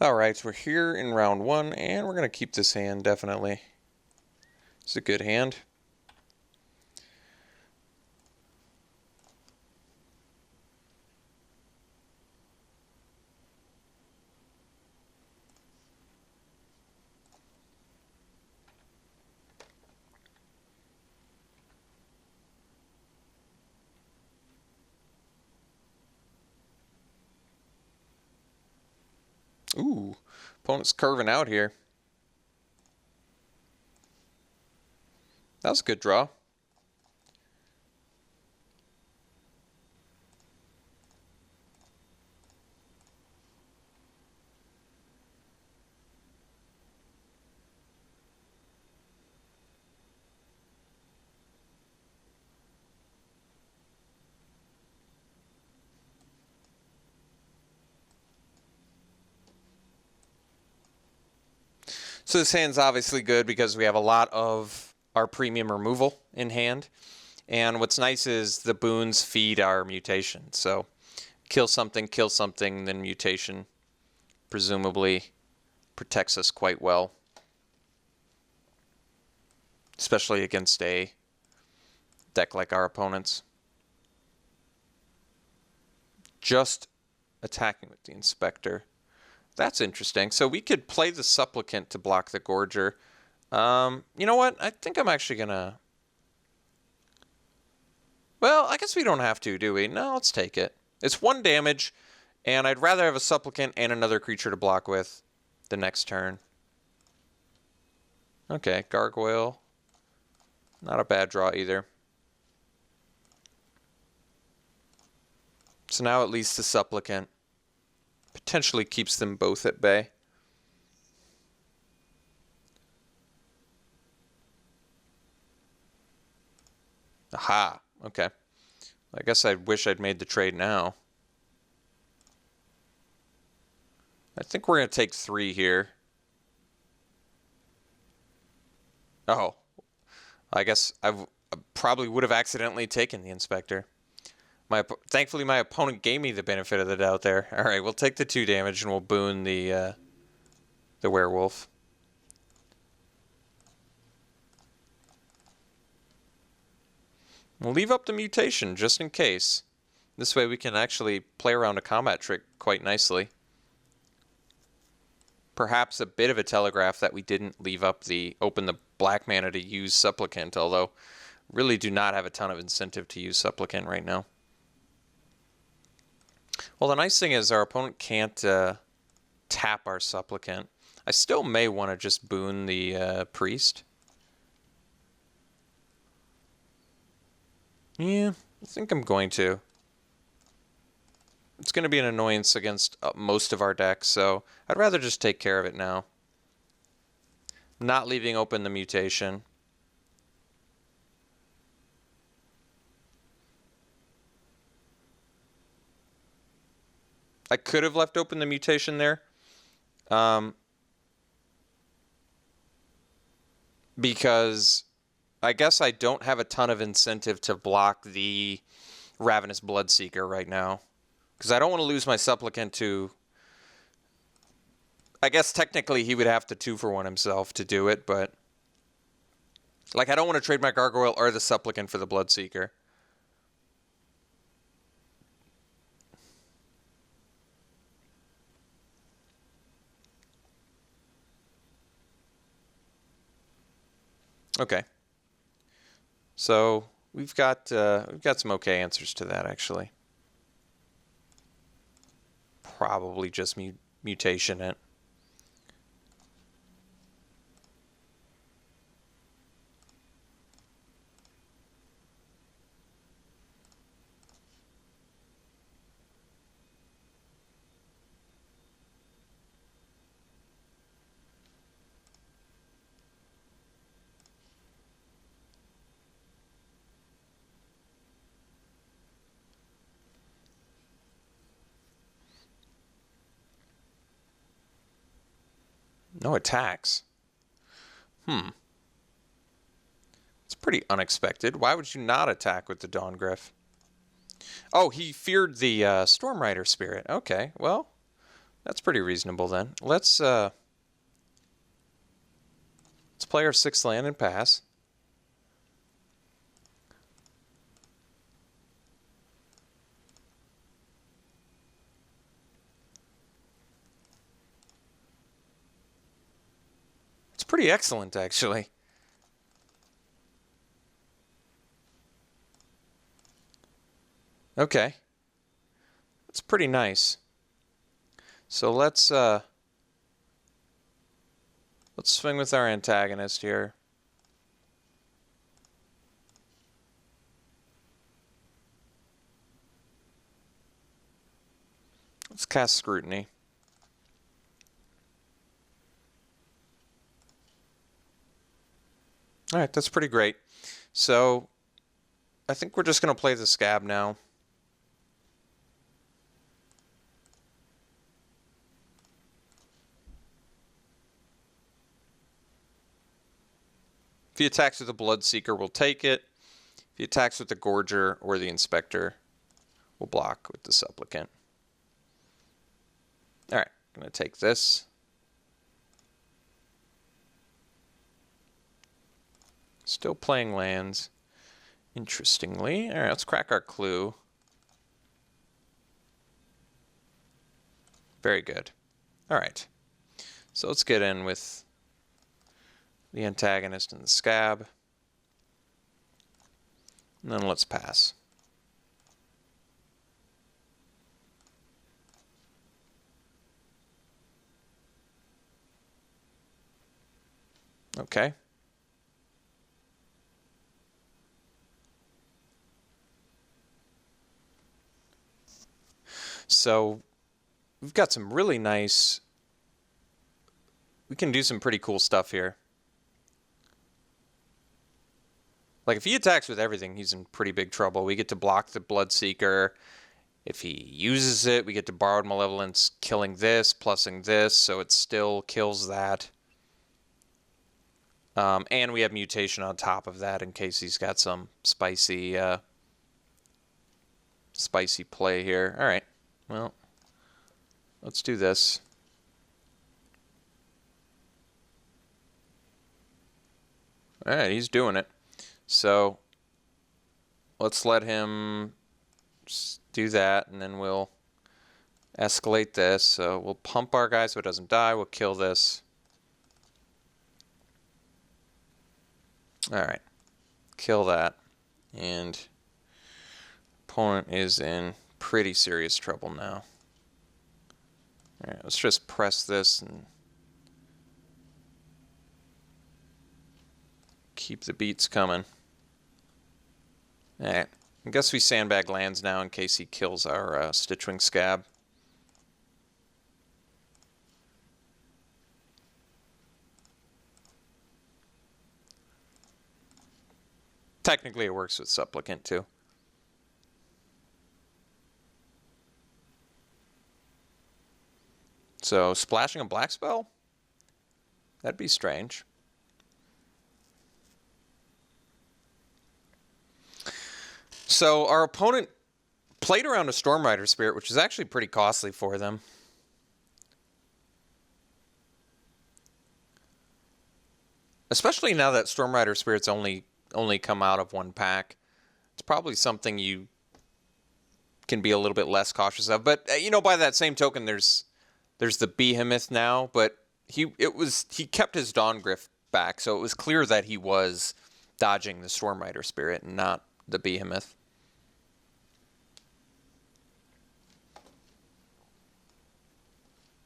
Alright, so we're here in round 1, and we're going to keep this hand, definitely. It's a good hand. Ooh, opponent's curving out here. That was a good draw. So this hand's obviously good because we have a lot of our premium removal in hand. And what's nice is the boons feed our mutation. So kill something, then mutation presumably protects us quite well. Especially against a deck like our opponent's. Just attacking with the Inspector. That's interesting. So we could play the Supplicant to block the Gorger. You know what? I think I'm actually going to... Well, I guess we don't have to, do we? No, let's take it. It's 1 damage, and I'd rather have a Supplicant and another creature to block with the next turn. Okay, Gargoyle. Not a bad draw either. So now at least the Supplicant potentially keeps them both at bay. Aha, okay. I guess I wish I'd made the trade now. I think we're going to take 3 here. Oh, I guess I probably would have accidentally taken the Inspector. Thankfully, my opponent gave me the benefit of the doubt there. All right, we'll take the 2 damage and we'll boon the werewolf. We'll leave up the mutation just in case. This way we can actually play around a combat trick quite nicely. Perhaps a bit of a telegraph that we didn't leave up open the black mana to use Supplicant, although really do not have a ton of incentive to use Supplicant right now. Well, the nice thing is our opponent can't tap our Supplicant. I still may want to just boon the Priest. Yeah, I think I'm going to. It's going to be an annoyance against most of our decks, so I'd rather just take care of it now. Not leaving open the mutation. I could have left open the mutation there. Because I guess I don't have a ton of incentive to block the Ravenous Bloodseeker right now. Because I don't want to lose my Supplicant to... I guess technically he would have to 2-for-1 himself to do it, but... Like, I don't want to trade my Gargoyle or the Supplicant for the Bloodseeker. Okay. So we've got some okay answers to that, actually. Probably just mutation it. No attacks. It's pretty unexpected. Why would you not attack with the Dawngryph? Oh, he feared the Stormrider spirit. Okay, well, That's pretty reasonable then. Let's play our 6th land and pass. It's pretty excellent, actually. Okay. That's pretty nice. So let's swing with our antagonist here. Let's cast Scrutiny. All right, that's pretty great. So I think we're just going to play the Scab now. If he attacks with the Bloodseeker, we'll take it. If he attacks with the Gorger or the Inspector, we'll block with the Supplicant. All right, I'm going to take this. Still playing lands. Interestingly. All right, let's crack our clue. Very good. All right. So let's get in with the antagonist and the Scab. And then let's pass. Okay. So we've got some really nice... We can do some pretty cool stuff here. Like, if he attacks with everything, he's in pretty big trouble. We get to block the Bloodseeker. If he uses it, we get to Borrowed Malevolence, killing this, plussing this, so it still kills that. And we have Mutation on top of that in case he's got some spicy play here. All right, well, let's do this. All right, he's doing it. So let's let him do that, and then we'll escalate this. So we'll pump our guy so it doesn't die. We'll kill this. All right, kill that. And opponent is in pretty serious trouble now. All right, let's just press this and keep the beats coming. All right, I guess we sandbag lands now in case he kills our Stitchwing Scab. Technically, it works with Supplicant too. So, splashing a black spell? That'd be strange. So, our opponent played around a Stormrider Spirit, which is actually pretty costly for them. Especially now that Stormrider Spirits only come out of one pack. It's probably something you can be a little bit less cautious of. But, you know, by that same token, there's the Behemoth now, but he kept his Dawngriff back, so it was clear that he was dodging the Stormrider Spirit and not the Behemoth.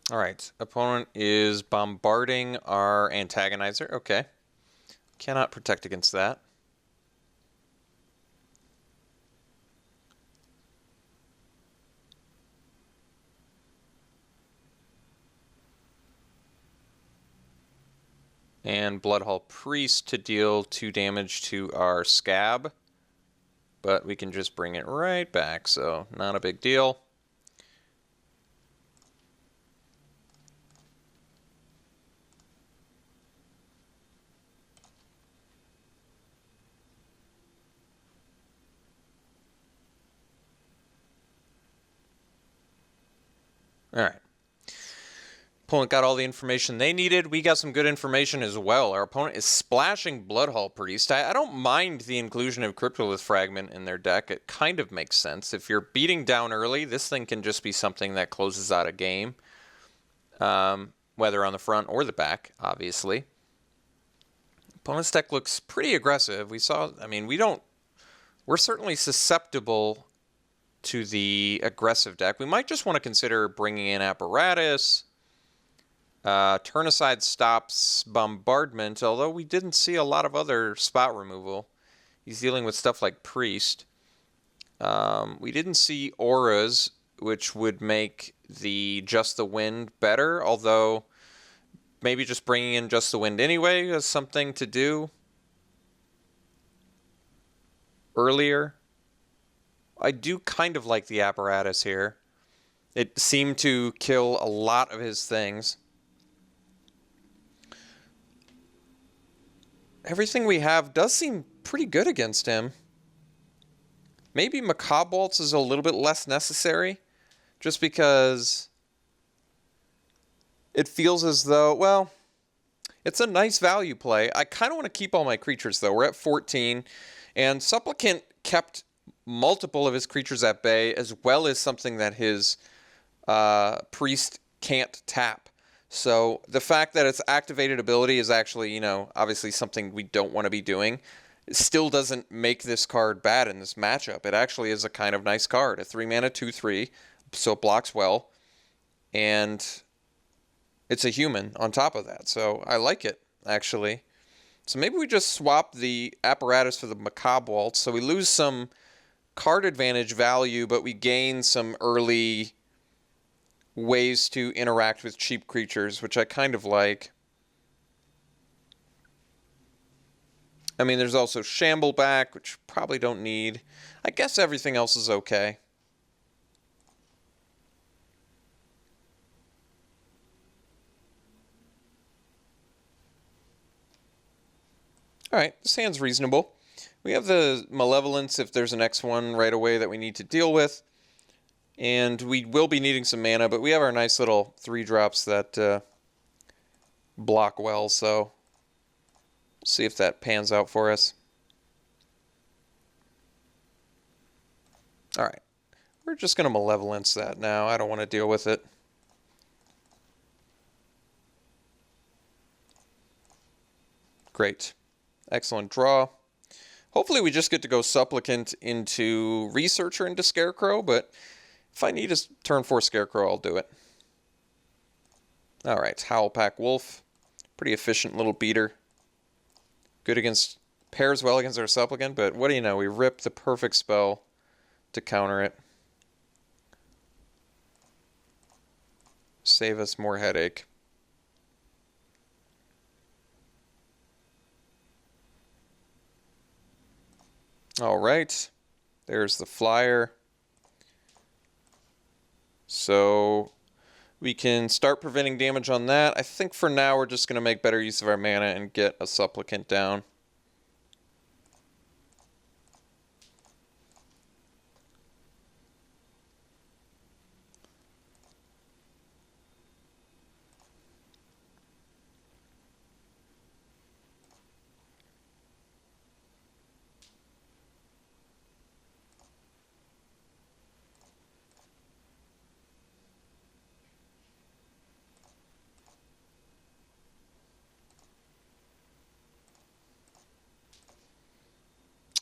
All right, opponent is bombarding our Antagonizer. Okay, cannot protect against that. And Bloodhall Priest to deal 2 damage to our Scab. But we can just bring it right back, so not a big deal. All right. Opponent got all the information they needed. We got some good information as well. Our opponent is splashing Bloodhall Priest. I don't mind the inclusion of Cryptolith Fragment in their deck. It kind of makes sense. If you're beating down early, this thing can just be something that closes out a game. Whether on the front or the back, obviously. Opponent's deck looks pretty aggressive. We're certainly susceptible to the aggressive deck. We might just want to consider bringing in Apparatus. Turn aside stops Bombardment, although we didn't see a lot of other spot removal. He's dealing with stuff like Priest. We didn't see Auras, which would make the Just the Wind better, although maybe just bringing in Just the Wind anyway is something to do earlier. I do kind of like the Apparatus here. It seemed to kill a lot of his things. Everything we have does seem pretty good against him. Maybe Macabre Waltz is a little bit less necessary, just because it feels as though, well, it's a nice value play. I kind of want to keep all my creatures, though. We're at 14, and Supplicant kept multiple of his creatures at bay, as well as something that his Priest can't tap. So the fact that its activated ability is actually, obviously something we don't want to be doing, it still doesn't make this card bad in this matchup. It actually is a kind of nice card. A 3-mana 2/3, so it blocks well. And it's a human on top of that. So I like it, actually. So maybe we just swap the Apparatus for the Macabre Waltz. So we lose some card advantage value, but we gain some early ways to interact with cheap creatures, which I kind of like. I mean, there's also Shambleback, which probably don't need. I guess everything else is okay. Alright, this hand's reasonable. We have the Malevolence if there's an X1 right away that we need to deal with. And we will be needing some mana, but we have our nice little 3-drops that block well, so we'll see if that pans out for us. Alright, we're just going to Malevolence that now. I don't want to deal with it. Great. Excellent draw. Hopefully we just get to go Supplicant into Researcher into Scarecrow, but if I need a turn 4 Scarecrow, I'll do it. Alright, Howlpack Wolf. Pretty efficient little beater. Good against, pairs well against our Supplicant, but what do you know, we rip the perfect spell to counter it. Save us more headache. Alright, there's the flyer. So we can start preventing damage on that. I think for now we're just going to make better use of our mana and get a Supplicant down.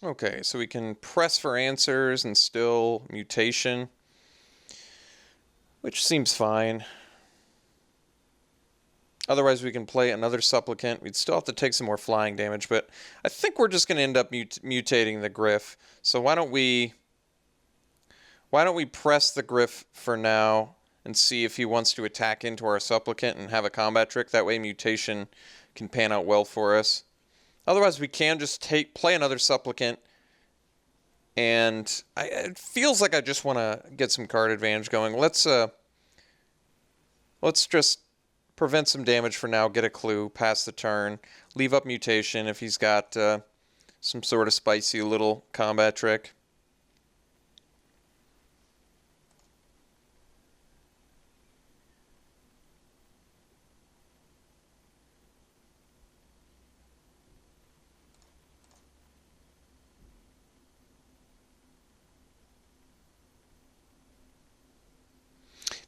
Okay, so we can press for answers and still mutation, which seems fine. Otherwise, we can play another Supplicant. We'd still have to take some more flying damage, but I think we're just going to end up mutating the Griff. So why don't we press the Griff for now and see if he wants to attack into our Supplicant and have a combat trick. That way mutation can pan out well for us. Otherwise, we can just play another Supplicant, and it feels like I just want to get some card advantage going. Let's just prevent some damage for now, get a clue, pass the turn, leave up mutation if he's got some sort of spicy little combat trick.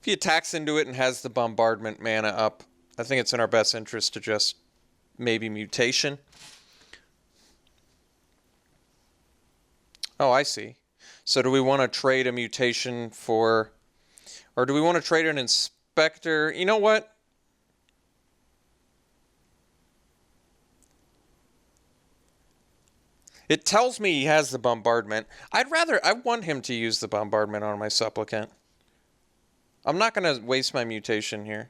he attacks into it and has the bombardment mana up, I think it's in our best interest to just maybe mutation. Oh, I see. So do we want to trade a mutation for, or do we want to trade an inspector? You know what? It tells me he has the bombardment. I want him to use the bombardment on my supplicant. I'm not going to waste my mutation here.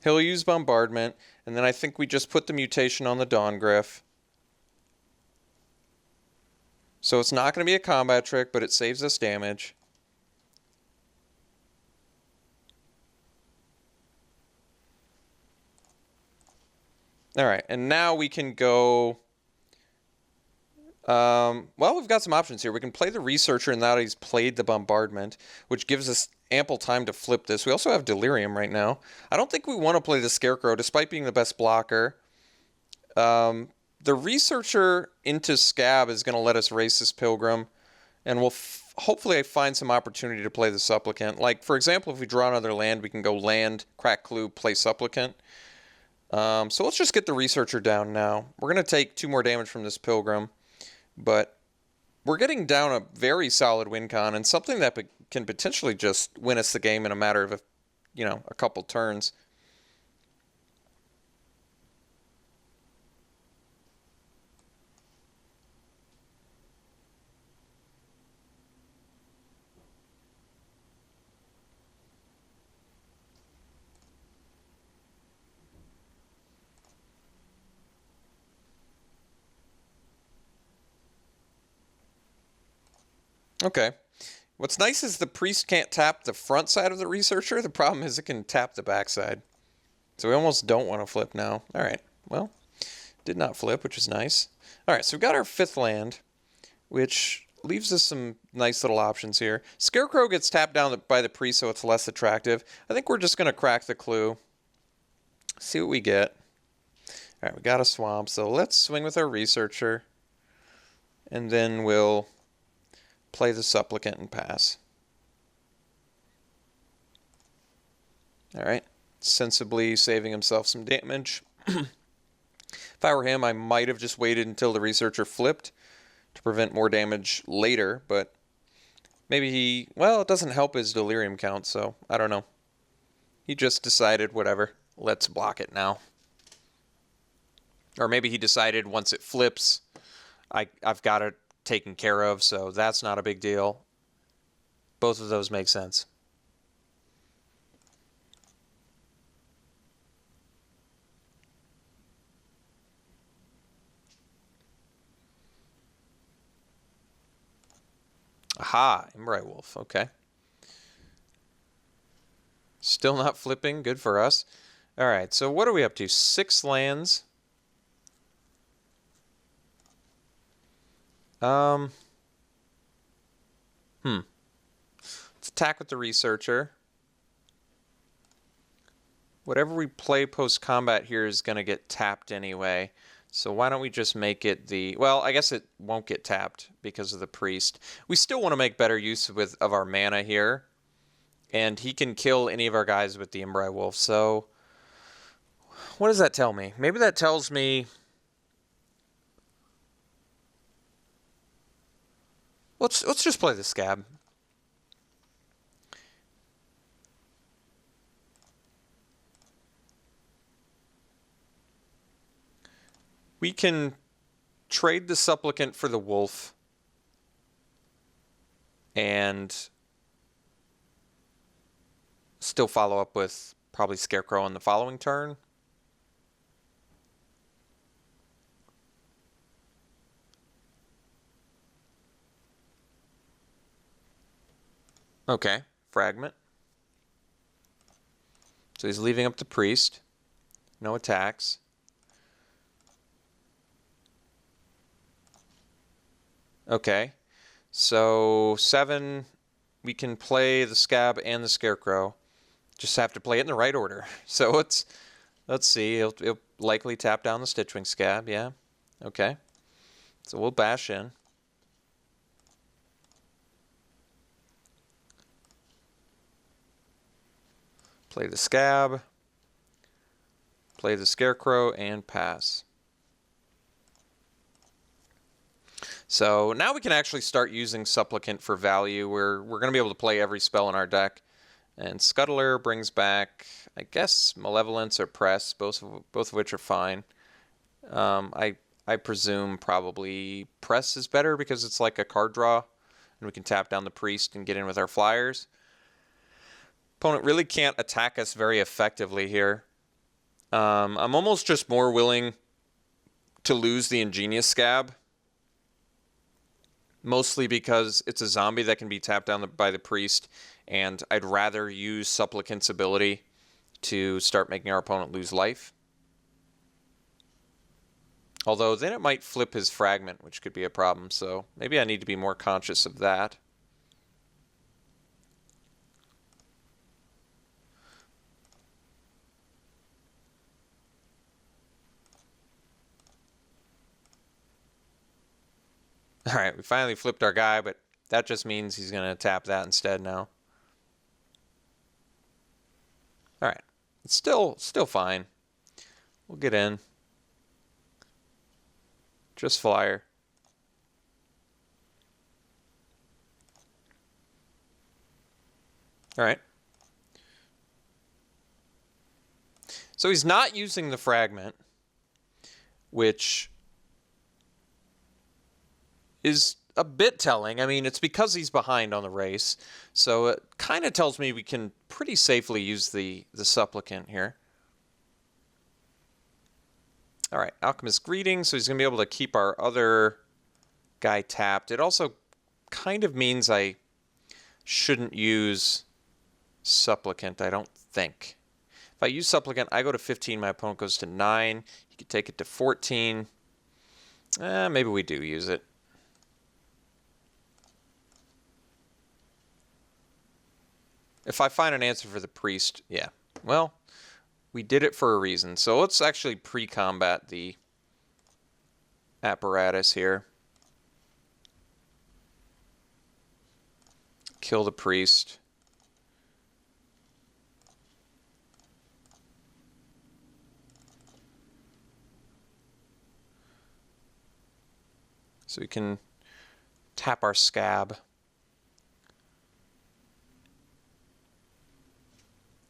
He'll use bombardment, and then I think we just put the mutation on the Dawn Gryph. So it's not going to be a combat trick, but it saves us damage. Alright, and now we can go... well, we've got some options here. We can play the Researcher, and now he's played the Bombardment, which gives us ample time to flip this. We also have Delirium right now. I don't think we want to play the Scarecrow, despite being the best blocker. The Researcher into Scab is going to let us race this Pilgrim, and we'll hopefully find some opportunity to play the Supplicant. Like, for example, if we draw another land, we can go land, crack Clue, play Supplicant. So let's just get the Researcher down now. We're going to take 2 more damage from this Pilgrim, but we're getting down a very solid win con, and something that can potentially just win us the game in a matter of, a couple turns. Okay. What's nice is the Priest can't tap the front side of the Researcher. The problem is it can tap the back side. So we almost don't want to flip now. All right. Well, did not flip, which is nice. All right, so we've got our 5th land, which leaves us some nice little options here. Scarecrow gets tapped down by the Priest, so it's less attractive. I think we're just going to crack the Clue. See what we get. All right, we got a Swamp, so let's swing with our Researcher. And then we'll play the Supplicant and pass. Alright, sensibly saving himself some damage. If I were him, I might have just waited until the Researcher flipped to prevent more damage later, but maybe well, it doesn't help his Delirium count, so I don't know. He just decided, whatever, let's block it now. Or maybe he decided once it flips, I've got it taken care of, so that's not a big deal. Both of those make sense. Aha, Embrite Wolf, okay. Still not flipping, good for us. Alright, so what are we up to? 6 lands. Let's attack with the Researcher. Whatever we play post-combat here is going to get tapped anyway. So why don't we just make it the... Well, I guess it won't get tapped because of the Priest. We still want to make better use of our mana here. And he can kill any of our guys with the Embrite Wolf. So what does that tell me? Maybe that tells me... Let's just play the Scab. We can trade the Supplicant for the Wolf and still follow up with probably Scarecrow on the following turn. Okay, Fragment. So he's leaving up the Priest. No attacks. Okay, so 7, we can play the Scab and the Scarecrow. Just have to play it in the right order. So let's see. He'll likely tap down the Stitchwing Scab, yeah. Okay, so we'll bash in. Play the Scab, play the Scarecrow, and pass. So now we can actually start using Supplicant for value. We're going to be able to play every spell in our deck. And Scuttler brings back, I guess, Malevolence or Press, both of which are fine. I presume probably Press is better because it's like a card draw, and we can tap down the Priest and get in with our flyers. Opponent really can't attack us very effectively here. I'm almost just more willing to lose the Ingenious Scab, mostly because it's a zombie that can be tapped down by the Priest, and I'd rather use Supplicant's ability to start making our opponent lose life. Although then it might flip his Fragment, which could be a problem, so maybe I need to be more conscious of that. Alright, we finally flipped our guy, but that just means he's going to tap that instead now. Alright, it's still fine. We'll get in. Just flyer. Alright. So he's not using the Fragment, which is a bit telling. I mean, it's because he's behind on the race, so it kind of tells me we can pretty safely use the Supplicant here. All right, Alchemist Greeting, so he's going to be able to keep our other guy tapped. It also kind of means I shouldn't use Supplicant, I don't think. If I use Supplicant, I go to 15, my opponent goes to 9. He could take it to 14. Maybe we do use it. If I find an answer for the Priest, yeah. Well, we did it for a reason. So let's actually pre-combat the apparatus here. Kill the Priest. So we can tap our Scab.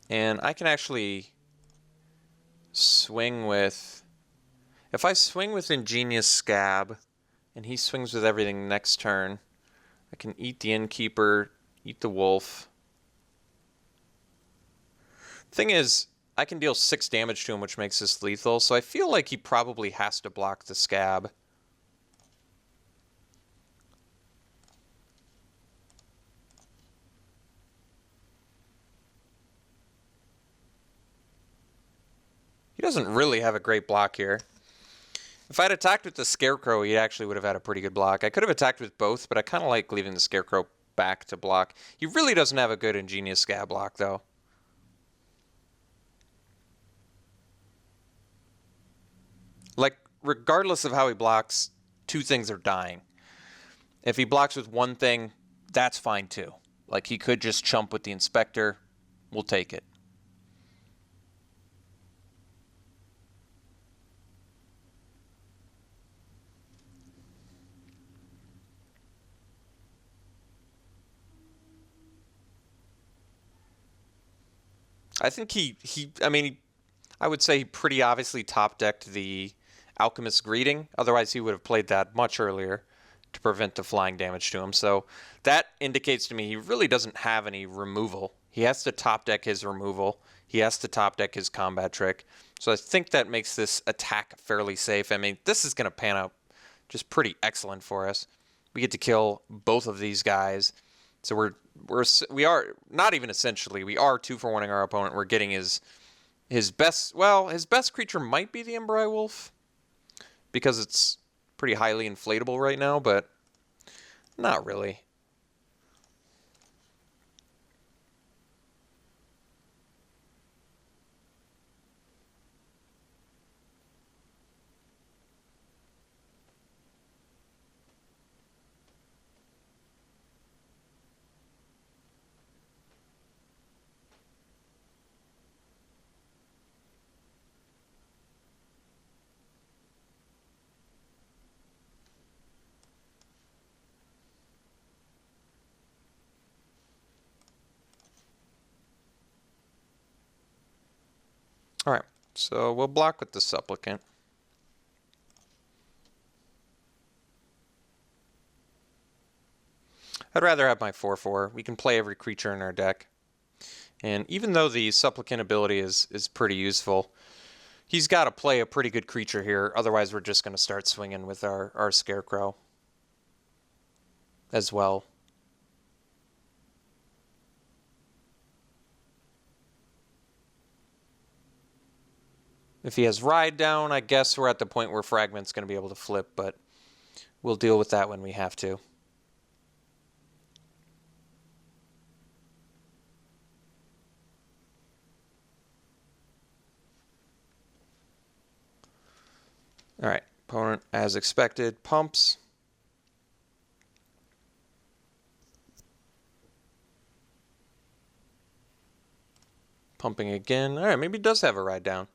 And I can actually swing with... If I swing with Ingenious Scab, and he swings with everything next turn, I can eat the Innkeeper, eat the Wolf. Thing is, I can deal 6 damage to him, which makes this lethal, so I feel like he probably has to block the Scab. He doesn't really have a great block here. If I had attacked with the Scarecrow, he actually would have had a pretty good block. I could have attacked with both, but I kind of like leaving the Scarecrow back to block. He really doesn't have a good Ingenious Scab block, though. Like, regardless of how he blocks, 2 things are dying. If he blocks with one thing, that's fine, too. Like, he could just chump with the Inspector. We'll take it. I think I would say he pretty obviously top-decked the Alchemist's Greeting. Otherwise, he would have played that much earlier to prevent the flying damage to him. So that indicates to me he really doesn't have any removal. He has to top-deck his removal. He has to top-deck his combat trick. So I think that makes this attack fairly safe. I mean, this is going to pan out just pretty excellent for us. We get to kill both of these guys. So we are not even essentially, we are 2-for-1ing our opponent. We're getting his best, well, his best creature might be the Embry Wolf because it's pretty highly inflatable right now, but not really. All right, so we'll block with the Supplicant. I'd rather have my 4/4. We can play every creature in our deck. And even though the Supplicant ability is pretty useful, he's got to play a pretty good creature here. Otherwise, we're just going to start swinging with our Scarecrow as well. If he has Ride Down, I guess we're at the point where Fragment's going to be able to flip, but we'll deal with that when we have to. All right, opponent, as expected, pumps. Pumping again. All right, maybe he does have a Ride Down.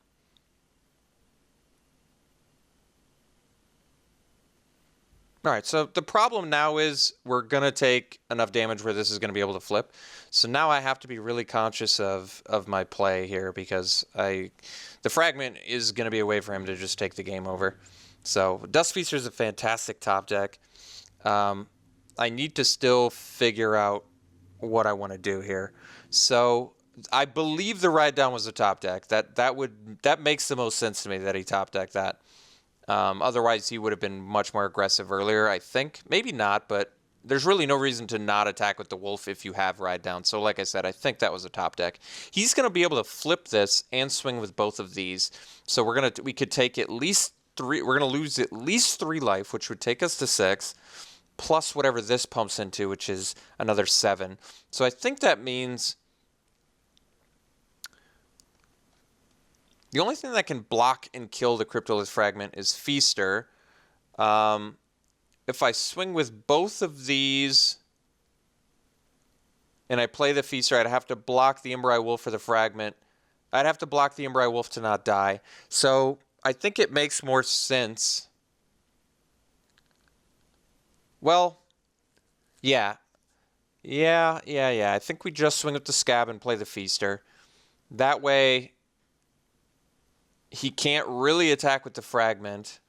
All right, so the problem now is we're going to take enough damage where this is going to be able to flip. So now I have to be really conscious of my play here because the Fragment is going to be a way for him to just take the game over. So Dust Feaster is a fantastic top deck. I need to still figure out what I want to do here. So I believe the Ride Down was a top deck. That makes the most sense to me that he top decked that. Otherwise, he would have been much more aggressive earlier, I think. Maybe not, but there's really no reason to not attack with the Wolf if you have Ride Down. So like I said, I think that was a top deck. He's going to be able to flip this and swing with both of these. So we could take at least 3. We're going to lose at least 3 life, which would take us to 6, plus whatever this pumps into, which is another 7. So I think that means the only thing that can block and kill the Cryptolith Fragment is Feaster. If I swing with both of these and I play the Feaster, I'd have to block the Embereye Wolf for the Fragment. I'd have to block the Embereye Wolf to not die. So I think it makes more sense. Well, yeah. I think we just swing with the Scab and play the Feaster. That way he can't really attack with the Fragment.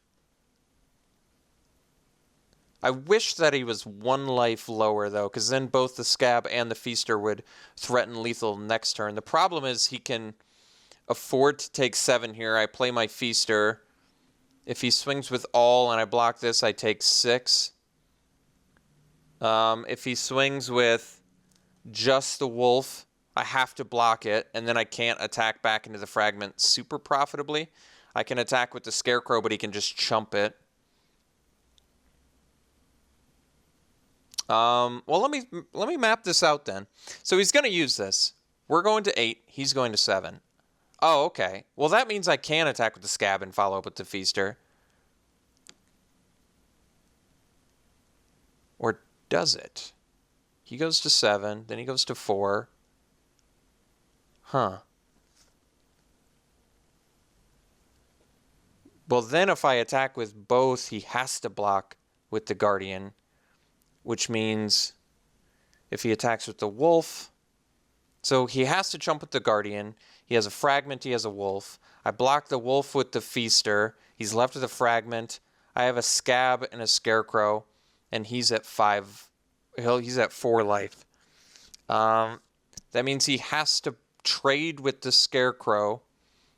I wish that he was 1 life lower, though, because then both the Scab and the Feaster would threaten lethal next turn. The problem is he can afford to take 7 here. I play my Feaster. If he swings with all and I block this, I take 6. If he swings with just the Wolf, I have to block it, and then I can't attack back into the Fragment super profitably. I can attack with the Scarecrow, but he can just chump it. Well, let me map this out then. So he's going to use this. We're going to 8. He's going to 7. Oh, okay. Well, that means I can attack with the Scab and follow up with the Feaster. Or does it? He goes to 7, then he goes to 4. Huh. Well, then if I attack with both, he has to block with the Guardian, which means if he attacks with the Wolf, so he has to jump with the Guardian. He has a Fragment, he has a Wolf. I block the Wolf with the Feaster. He's left with a Fragment. I have a Scab and a Scarecrow, and he's at 5. He's at 4 life. That means he has to trade with the Scarecrow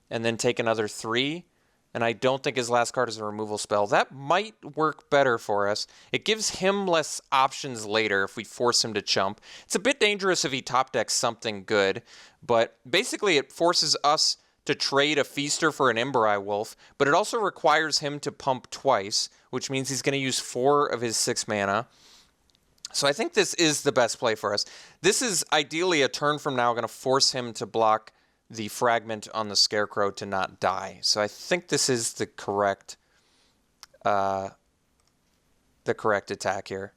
and then take another 3. And I don't think his last card is a removal spell. That might work better for us. It gives him less options later if we force him to chump. It's a bit dangerous if he top decks something good, but basically it forces us to trade a Feaster for an Embereye Wolf, but it also requires him to pump twice, which means he's going to use 4 of his 6 mana. So I think this is the best play for us. This is ideally a turn from now going to force him to block the Fragment on the Scarecrow to not die. So I think this is the correct attack here.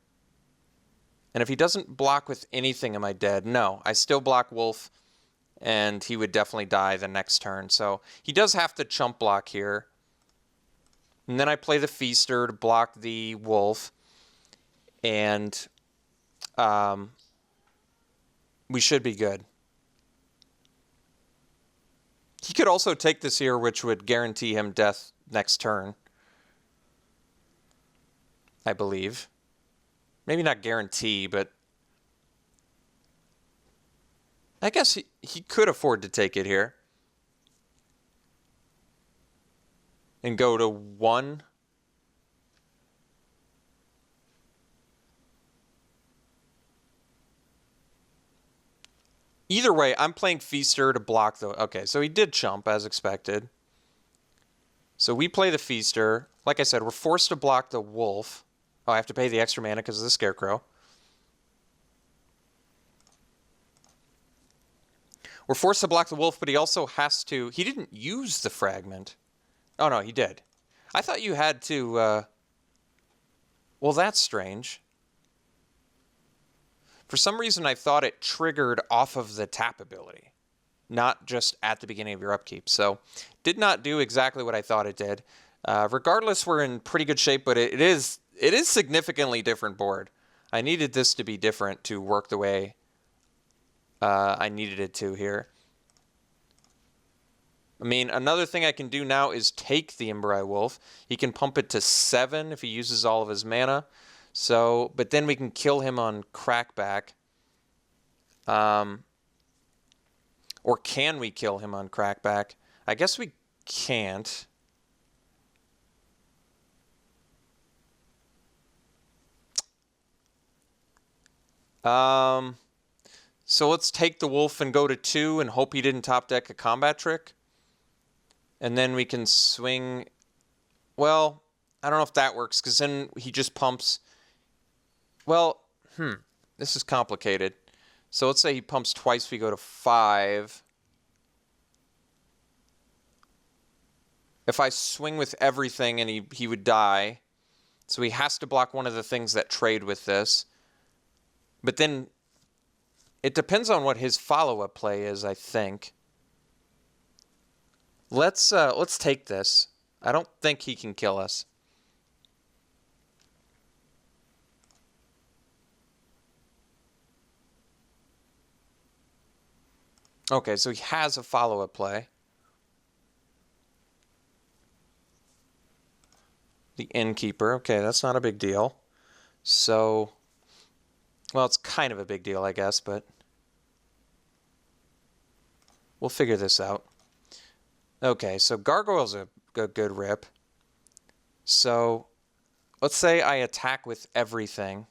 And if he doesn't block with anything, am I dead? No, I still block Wolf, and he would definitely die the next turn. So he does have to chump block here. And then I play the Feaster to block the Wolf, and we should be good. could also take this here, which would guarantee him death next turn, I believe. Maybe not guarantee, but I guess he could afford to take it here. And go to 1. Either way, I'm playing Feaster to block the... Okay, so he did chump, as expected. So we play the Feaster. Like I said, we're forced to block the Wolf. Oh, I have to pay the extra mana because of the Scarecrow. We're forced to block the Wolf, but he also has to... He didn't use the Fragment. Oh, no, he did. I thought you had to... Well, that's strange. For some reason, I thought it triggered off of the tap ability, not just at the beginning of your upkeep. So, did not do exactly what I thought it did. Regardless, we're in pretty good shape, but it is significantly different board. I needed this to be different to work the way I needed it to here. I mean, another thing I can do now is take the Embryo Wolf. He can pump it to 7 if he uses all of his mana. So, but then we can kill him on Crackback. Or can we kill him on Crackback? I guess we can't. So let's take the Wolf and go to 2 and hope he didn't top deck a combat trick. And then we can swing... Well, I don't know if that works, because then he just pumps... Well, this is complicated. So let's say he pumps twice, we go to 5. If I swing with everything and he would die, so he has to block one of the things that trade with this. But then it depends on what his follow-up play is, I think. Let's take this. I don't think he can kill us. Okay, so he has a follow-up play. The Innkeeper. Okay, that's not a big deal. So, well, it's kind of a big deal, I guess, but we'll figure this out. Okay, so Gargoyle's a good rip. So, let's say I attack with everything.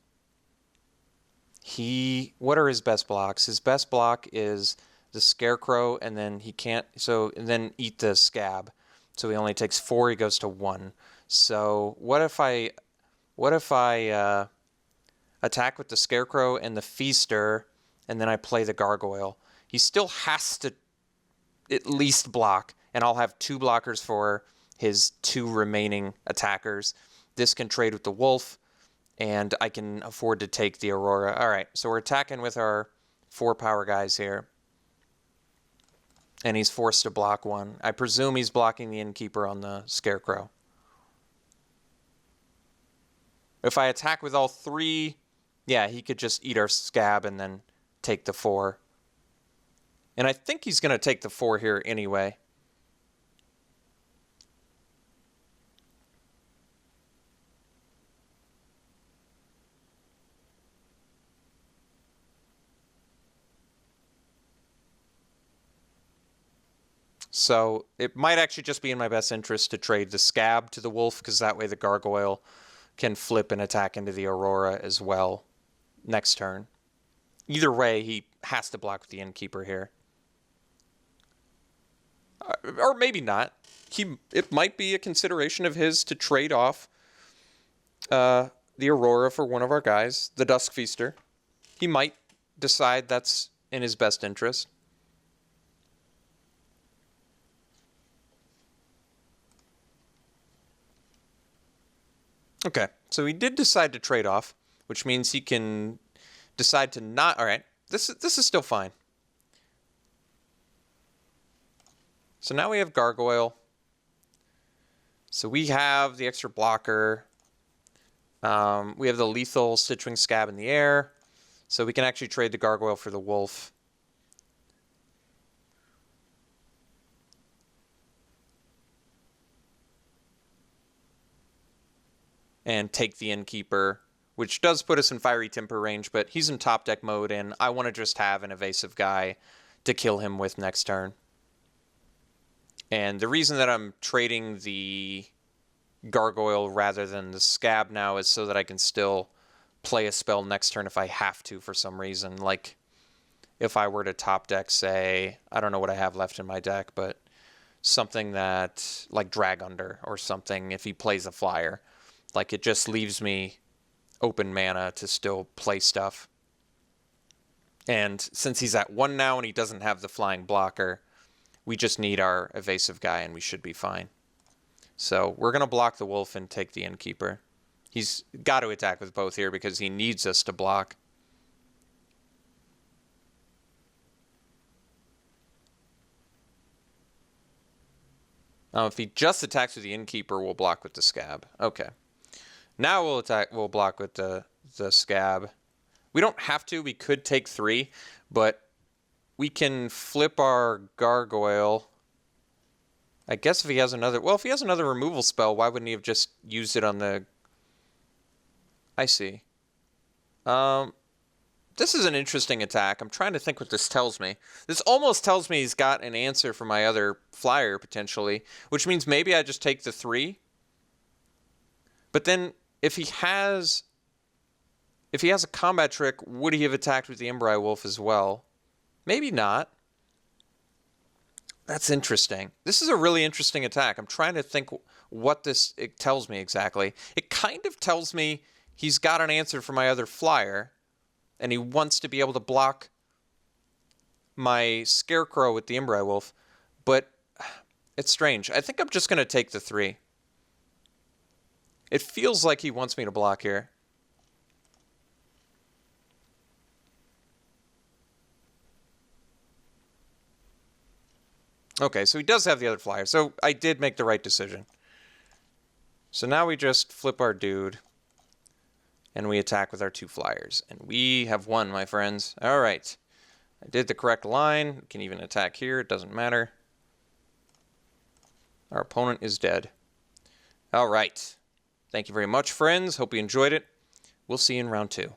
What are his best blocks? His best block is the Scarecrow, and then he can't, and then eat the Scab. So he only takes 4, he goes to 1. So what if I attack with the Scarecrow and the Feaster, and then I play the Gargoyle? He still has to at least block, and I'll have 2 blockers for his 2 remaining attackers. This can trade with the Wolf, and I can afford to take the Aurora. All right, so we're attacking with our 4 power guys here. And he's forced to block 1. I presume he's blocking the Innkeeper on the Scarecrow. If I attack with all 3, yeah, he could just eat our Scab and then take the 4. And I think he's going to take the 4 here anyway. So it might actually just be in my best interest to trade the Scab to the Wolf, because that way the Gargoyle can flip and attack into the Aurora as well next turn. Either way, he has to block with the Innkeeper here. Or maybe not. It might be a consideration of his to trade off the Aurora for one of our guys, the Dusk Feaster. He might decide that's in his best interest. Okay, so he did decide to trade off, which means he can decide to not... All right, this is still fine. So now we have Gargoyle. So we have the extra blocker. We have the lethal Stitchwing Scab in the air. So we can actually trade the Gargoyle for the Wolf. and take the Innkeeper, which does put us in Fiery Temper range, but he's in top deck mode, and I want to just have an evasive guy to kill him with next turn. And the reason that I'm trading the Gargoyle rather than the Scab now is so that I can still play a spell next turn if I have to for some reason. Like, if I were to top deck, say, I don't know what I have left in my deck, but something that, like Drag Under or something, if he plays a flyer. Like, it just leaves me open mana to still play stuff. And since he's at 1 now and he doesn't have the flying blocker, we just need our evasive guy and we should be fine. So we're going to block the wolf and take the Innkeeper. He's got to attack with both here because he needs us to block. If he just attacks with the Innkeeper, we'll block with the Scab. Okay. Now we'll block with the Scab. We don't have to. We could take 3, but we can flip our Gargoyle. I guess if he has another... Well, if he has another removal spell, why wouldn't he have just used it on the... I see. This is an interesting attack. I'm trying to think what this tells me. This almost tells me he's got an answer for my other flyer, potentially, which means maybe I just take the 3. But then, if he has a combat trick, would he have attacked with the Embry Wolf as well? Maybe not. That's interesting. This is a really interesting attack. I'm trying to think what it tells me exactly. It kind of tells me he's got an answer for my other flyer, and he wants to be able to block my Scarecrow with the Embry Wolf, but it's strange. I think I'm just going to take the 3. It feels like he wants me to block here. Okay, so he does have the other flyer, so I did make the right decision. So now we just flip our dude, and we attack with our 2 flyers. And we have won, my friends. All right. I did the correct line. We can even attack here. It doesn't matter. Our opponent is dead. All right. Thank you very much, friends. Hope you enjoyed it. We'll see you in round 2.